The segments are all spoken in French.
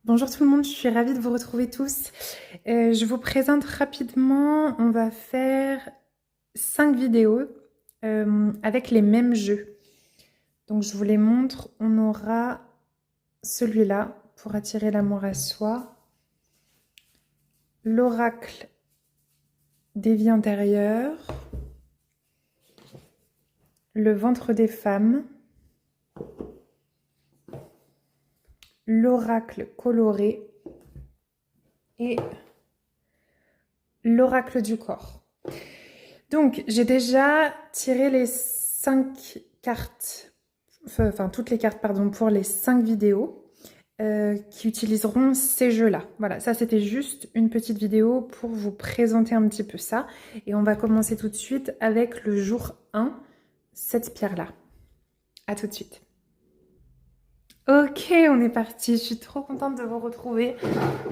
Bonjour tout le monde, je suis ravie de vous retrouver tous. Je vous présente rapidement, on va faire 5 vidéos avec les mêmes jeux. Donc je vous les montre, on aura celui-là pour attirer l'amour à soi, l'oracle des vies antérieures, le ventre des femmes, l'oracle coloré et l'oracle du corps. Donc, j'ai déjà tiré les 5 cartes, enfin toutes les cartes, pardon, pour les 5 vidéos qui utiliseront ces jeux-là. Voilà, ça c'était juste une petite vidéo pour vous présenter un petit peu ça. Et on va commencer tout de suite avec le jour 1, cette pierre-là. À tout de suite. Ok, on est parti. Je suis trop contente de vous retrouver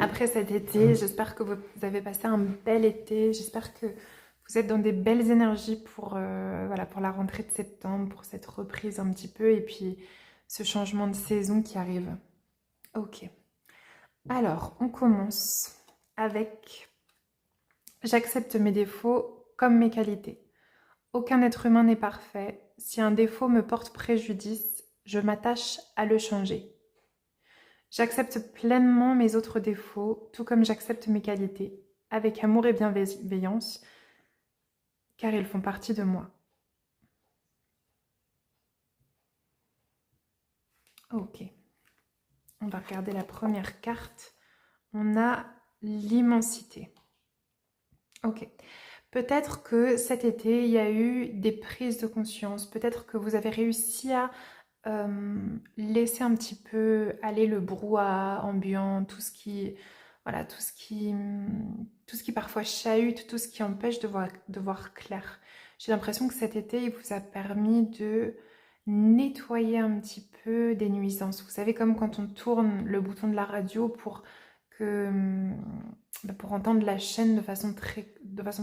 après cet été. J'espère que vous avez passé un bel été. J'espère que vous êtes dans des belles énergies pour, voilà, pour la rentrée de septembre, pour cette reprise un petit peu et puis ce changement de saison qui arrive. Ok. Alors, on commence avec j'accepte mes défauts comme mes qualités. Aucun être humain n'est parfait. Si un défaut me porte préjudice, je m'attache à le changer. J'accepte pleinement mes autres défauts, tout comme j'accepte mes qualités, avec amour et bienveillance, car ils font partie de moi. Ok, on va regarder la première carte. On a l'immensité. Ok, peut-être que cet été, il y a eu des prises de conscience, peut-être que vous avez réussi à laisser un petit peu aller le brouhaha ambiant, voilà, tout ce qui parfois chahute, tout ce qui empêche de voir clair. J'ai l'impression que cet été, il vous a permis de nettoyer un petit peu des nuisances. Vous savez, comme quand on tourne le bouton de la radio que, pour entendre la chaîne de façon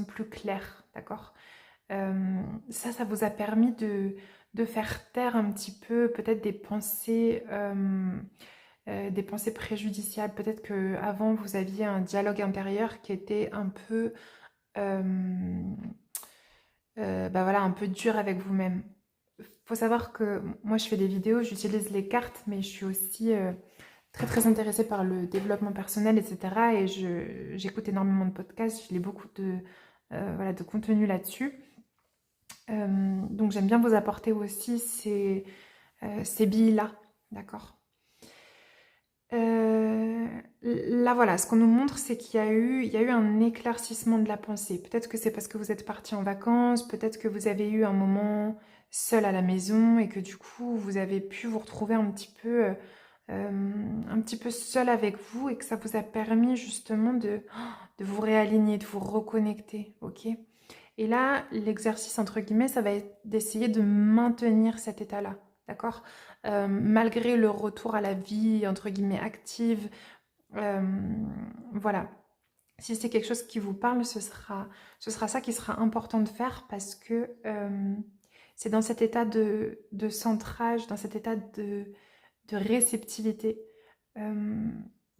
plus claire, d'accord. Ça vous a permis de faire taire un petit peu peut-être des pensées préjudiciables. Peut-être qu'avant, vous aviez un dialogue intérieur qui était un peu, euh, bah voilà, un peu dur avec vous-même. Il faut savoir que moi, je fais des vidéos, j'utilise les cartes, mais je suis aussi très très intéressée par le développement personnel, etc. Et j'écoute énormément de podcasts, je lis beaucoup voilà, de contenu là-dessus. Donc j'aime bien vous apporter aussi ces billes-là, d'accord. Là voilà, ce qu'on nous montre, c'est il y a eu un éclaircissement de la pensée. Peut-être que c'est parce que vous êtes parti en vacances, peut-être que vous avez eu un moment seul à la maison et que du coup vous avez pu vous retrouver un petit peu seul avec vous et que ça vous a permis justement de vous réaligner, de vous reconnecter, ok? Et là, l'exercice, entre guillemets, ça va être d'essayer de maintenir cet état-là, d'accord. Malgré le retour à la vie, entre guillemets, active, euh, voilà. Si c'est quelque chose qui vous parle, ce sera ça qui sera important de faire parce que c'est dans cet état de centrage, dans cet état de réceptivité, euh,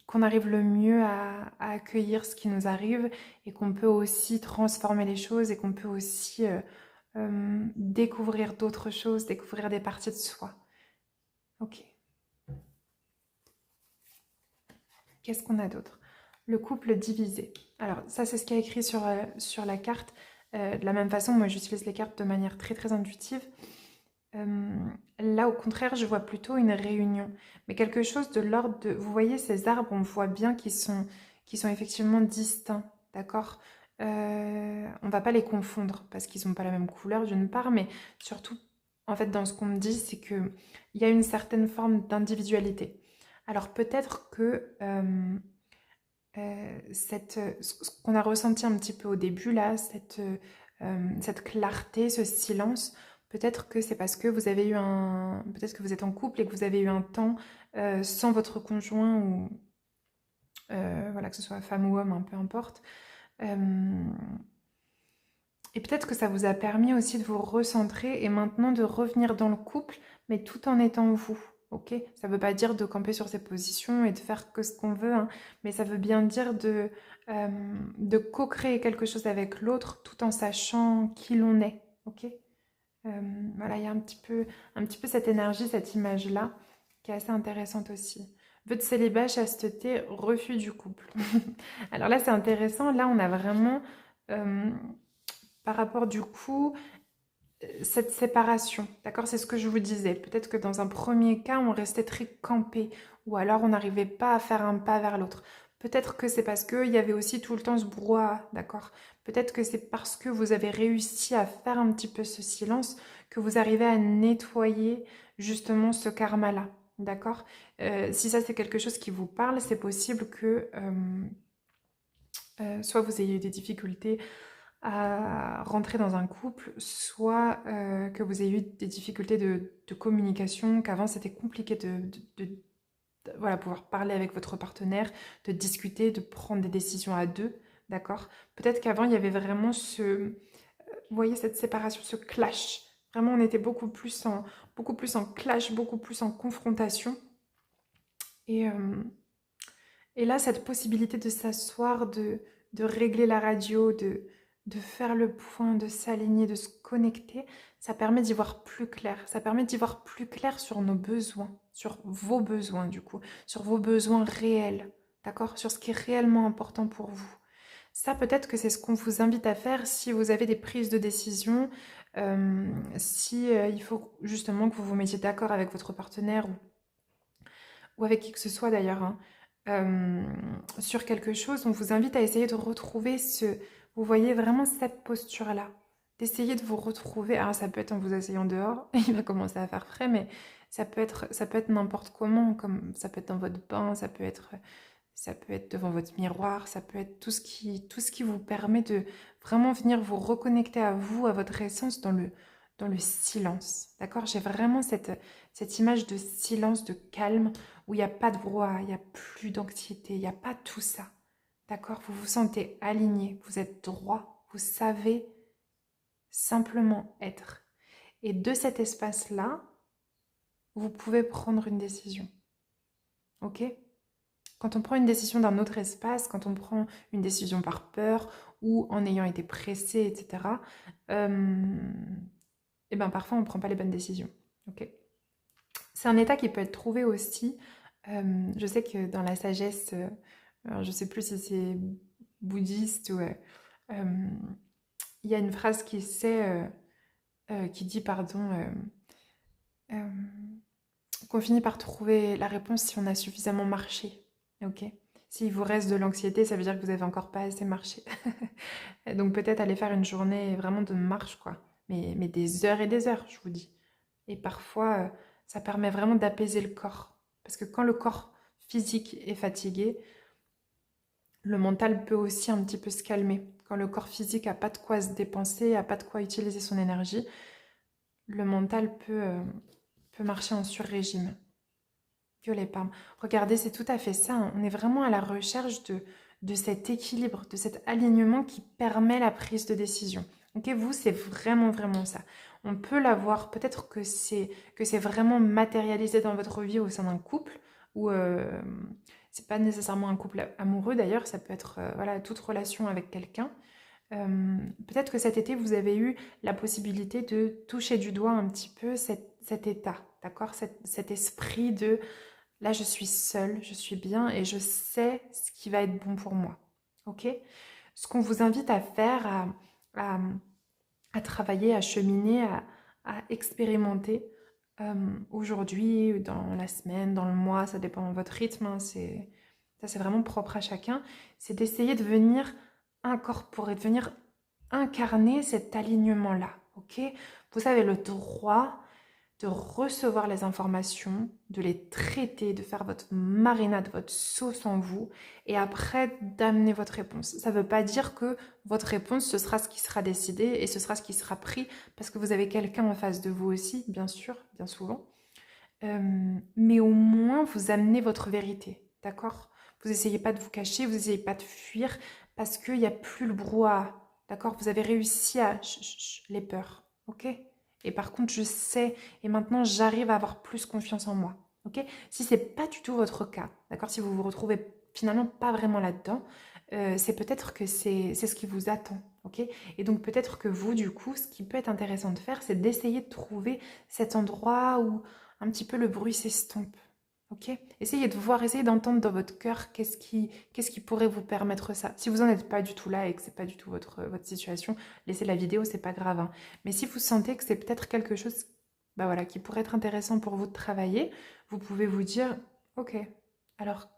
qu'on arrive le mieux à accueillir ce qui nous arrive et qu'on peut aussi transformer les choses et qu'on peut aussi découvrir d'autres choses, découvrir des parties de soi. Ok. Qu'est-ce qu'on a d'autre? Le couple divisé. Alors ça c'est ce qui est écrit sur la carte. De la même façon, moi j'utilise les cartes de manière très très intuitive. Là, au contraire, je vois plutôt une réunion, mais quelque chose de l'ordre de... Vous voyez, ces arbres, on voit bien qu'ils sont effectivement distincts, d'accord. On va pas les confondre parce qu'ils n'ont pas la même couleur d'une part, mais surtout, en fait, dans ce qu'on me dit, c'est qu'il y a une certaine forme d'individualité. Alors peut-être que ce qu'on a ressenti un petit peu au début, là, cette clarté, ce silence, peut-être que c'est parce que vous avez eu peut-être que vous êtes en couple et que vous avez eu un temps sans votre conjoint, ou voilà, que ce soit femme ou homme, hein, peu importe. Euh, et peut-être que ça vous a permis aussi de vous recentrer et maintenant de revenir dans le couple, mais tout en étant vous. ok? Ça ne veut pas dire de camper sur ses positions et de faire que ce qu'on veut, hein, mais ça veut bien dire de co-créer quelque chose avec l'autre tout en sachant qui l'on est, ok? Voilà, il y a un petit peu cette énergie, cette image-là, qui est assez intéressante aussi. Vœu de célibat, chasteté, refus du couple. Alors là, c'est intéressant. Là, on a vraiment, euh, par rapport du coup, cette séparation. D'accord? C'est ce que je vous disais. Peut-être que dans un premier cas, on restait très campé, ou alors on n'arrivait pas à faire un pas vers l'autre. Peut-être que c'est parce qu'il y avait aussi tout le temps ce brouhaha, d'accord? Peut-être que c'est parce que vous avez réussi à faire un petit peu ce silence que vous arrivez à nettoyer justement ce karma-là, d'accord? Si ça c'est quelque chose qui vous parle, c'est possible que soit vous ayez eu des difficultés à rentrer dans un couple, soit que vous ayez eu des difficultés de communication, qu'avant c'était compliqué voilà, pouvoir parler avec votre partenaire, de discuter, de prendre des décisions à deux, d'accord? Peut-être qu'avant il y avait vraiment vous voyez cette séparation, ce clash. Vraiment, on était beaucoup plus en clash, beaucoup plus en confrontation. Et, euh, et là, cette possibilité de s'asseoir, de régler la radio, de faire le point, de s'aligner, de se connecter, ça permet d'y voir plus clair. Ça permet d'y voir plus clair sur nos besoins, sur vos besoins du coup, sur vos besoins réels, d'accord? Sur ce qui est réellement important pour vous. Ça, peut-être que c'est ce qu'on vous invite à faire si vous avez des prises de décision, si il faut justement que vous vous mettiez d'accord avec votre partenaire ou avec qui que ce soit d'ailleurs, hein, sur quelque chose, on vous invite à essayer de retrouver vous voyez vraiment cette posture-là, d'essayer de vous retrouver. Alors ça peut être en vous asseyant dehors, il va commencer à faire frais, mais ça peut être n'importe comment, comme ça peut être dans votre bain, ça peut être devant votre miroir, ça peut être tout ce qui vous permet de vraiment venir vous reconnecter à vous, à votre essence dans le silence. D'accord? J'ai vraiment cette image de silence, de calme, où il n'y a pas de brouhaha, il n'y a plus d'anxiété, il n'y a pas tout ça. D'accord? Vous vous sentez aligné, vous êtes droit, vous savez simplement être. Et de cet espace-là, vous pouvez prendre une décision. Ok? Quand on prend une décision d'un autre espace, quand on prend une décision par peur ou en ayant été pressé, etc., et ben parfois on ne prend pas les bonnes décisions. Ok. C'est un état qui peut être trouvé aussi. Je sais que dans la sagesse, alors je ne sais plus si c'est bouddhiste ou il y a une phrase qui dit, pardon, euh, qu'on finit par trouver la réponse si on a suffisamment marché. Ok. S'il vous reste de l'anxiété, ça veut dire que vous n'avez encore pas assez marché. Donc peut-être aller faire une journée vraiment de marche, quoi. Mais des heures et des heures, je vous dis. Et parfois, ça permet vraiment d'apaiser le corps. Parce que quand le corps physique est fatigué, le mental peut aussi un petit peu se calmer. Quand le corps physique n'a pas de quoi se dépenser, n'a pas de quoi utiliser son énergie, le mental peut marcher en sur-régime. Violet Parme. Regardez, c'est tout à fait ça, hein. On est vraiment à la recherche de cet équilibre, de cet alignement qui permet la prise de décision. Ok, vous, c'est vraiment, vraiment ça. On peut l'avoir, peut-être que c'est vraiment matérialisé dans votre vie au sein d'un couple, ou c'est pas nécessairement un couple amoureux d'ailleurs, ça peut être voilà, toute relation avec quelqu'un. Peut-être que cet été, vous avez eu la possibilité de toucher du doigt un petit peu cet état, d'accord? Cet esprit de là, je suis seule, je suis bien et je sais ce qui va être bon pour moi. Ok? Ce qu'on vous invite à faire, à, à travailler, à cheminer, à expérimenter aujourd'hui, dans la semaine, dans le mois, ça dépend de votre rythme, hein, ça c'est vraiment propre à chacun, c'est d'essayer de venir incorporer, de venir incarner cet alignement-là. Ok? Vous avez le droit de recevoir les informations, de les traiter, de faire votre marinade, votre sauce en vous, et après d'amener votre réponse. Ça ne veut pas dire que votre réponse, ce sera ce qui sera décidé et ce sera ce qui sera pris, parce que vous avez quelqu'un en face de vous aussi, bien sûr, bien souvent. Mais au moins, vous amenez votre vérité, d'accord? Vous n'essayez pas de vous cacher, vous n'essayez pas de fuir, parce qu'il n'y a plus le brouhaha, d'accord? Vous avez réussi à les peurs, ok? Et par contre, je sais, et maintenant, j'arrive à avoir plus confiance en moi, ok? Si c'est pas du tout votre cas, d'accord? Si vous vous retrouvez finalement pas vraiment là-dedans, c'est peut-être que c'est ce qui vous attend, ok? Et donc peut-être que vous, du coup, ce qui peut être intéressant de faire, c'est d'essayer de trouver cet endroit où un petit peu le bruit s'estompe, ok? Essayez de voir, essayez d'entendre dans votre cœur qu'est-ce qui pourrait vous permettre ça. Si vous n'en êtes pas du tout là et que c'est pas du tout votre situation, laissez la vidéo, c'est pas grave, hein. Mais si vous sentez que c'est peut-être quelque chose, bah voilà, qui pourrait être intéressant pour vous de travailler, vous pouvez vous dire, ok, alors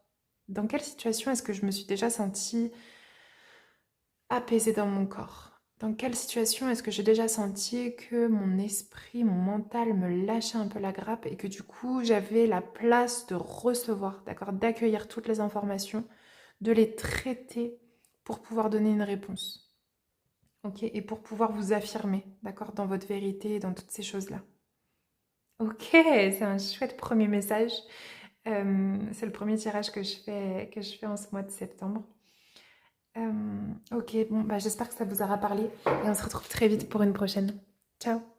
dans quelle situation est-ce que je me suis déjà sentie apaisée dans mon corps? Dans quelle situation est-ce que j'ai déjà senti que mon esprit, mon mental me lâchait un peu la grappe et que du coup j'avais la place de recevoir, d'accord, d'accueillir toutes les informations, de les traiter pour pouvoir donner une réponse, ok, et pour pouvoir vous affirmer, d'accord, dans votre vérité et dans toutes ces choses-là. Ok, c'est un chouette premier message. C'est le premier tirage que je fais en ce mois de septembre. Ok, bon, bah, j'espère que ça vous aura parlé et on se retrouve très vite pour une prochaine. Ciao!